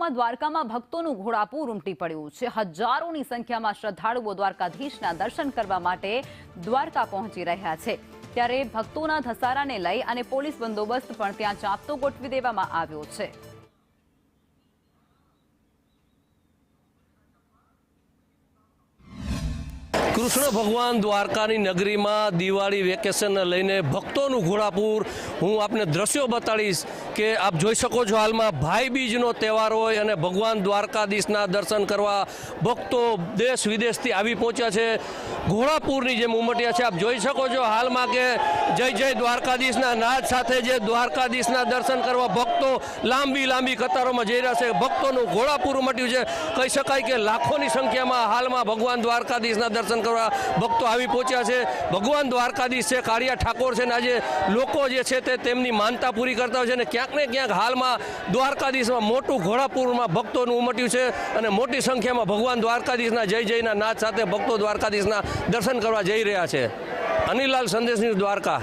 દિવસોમાં દ્વારકામાં ભક્તોનું ઘોડાપૂર ઉમટી પડ્યું છે। હજારોની સંખ્યામાં શ્રદ્ધાળુઓ દ્વારકાધીશના દર્શન કરવા માટે દ્વારકા પહોંચી રહ્યા છે। ત્યારે ભક્તોના ધસારાને લઈ અને પોલીસ બંદોબસ્ત પણ ત્યાં ચાંપતો ગોઠવી દેવામાં આવ્યો છે। કૃષ્ણ ભગવાન દ્વારકાની નગરીમાં દિવાળી વેકેશન લઈને ભક્તોનું ઘોડાપૂર હું આપને દ્રશ્યો બતાડીશ કે આપ જોઈ શકો છો। હાલમાં ભાઈ બીજનો તહેવાર હોય અને ભગવાન દ્વારકાધીશના દર્શન કરવા ભક્તો દેશ વિદેશથી આવી પહોંચ્યા છે। ઘોડાપૂરની જેમ ઉમટ્યા છે। આપ જોઈ શકો છો હાલમાં કે જય જય દ્વારકાધીશના નાદ સાથે જે દ્વારકાધીશના દર્શન કરવા ભક્તો લાંબી લાંબી કતારોમાં જઈ રહ્યા છે। ભક્તોનું ઘોડાપૂર ઉમટ્યું છે। કહી શકાય કે લાખોની સંખ્યામાં હાલમાં ભગવાન દ્વારકાધીશના દર્શન કરવા ભક્તો આવી પહોંચ્યા છે। ભગવાન દ્વારકાધીશ છે, કાળિયા ઠાકોર છે ને આજે લોકો જે છે તે તેમની માનતા પૂરી કરતા હોય છે અને ક્યાંક ને ક્યાંક હાલમાં દ્વારકાધીશમાં મોટું ઘોડાપૂરમાં ભક્તોનું ઉમટ્યું છે અને મોટી સંખ્યામાં ભગવાન દ્વારકાધીશના જય જયના નાદ સાથે ભક્તો દ્વારકાધીશના દર્શન કરવા જઈ રહ્યા છે। અનિલ લાલ, સંદેશ ન્યૂઝ, દ્વારકા।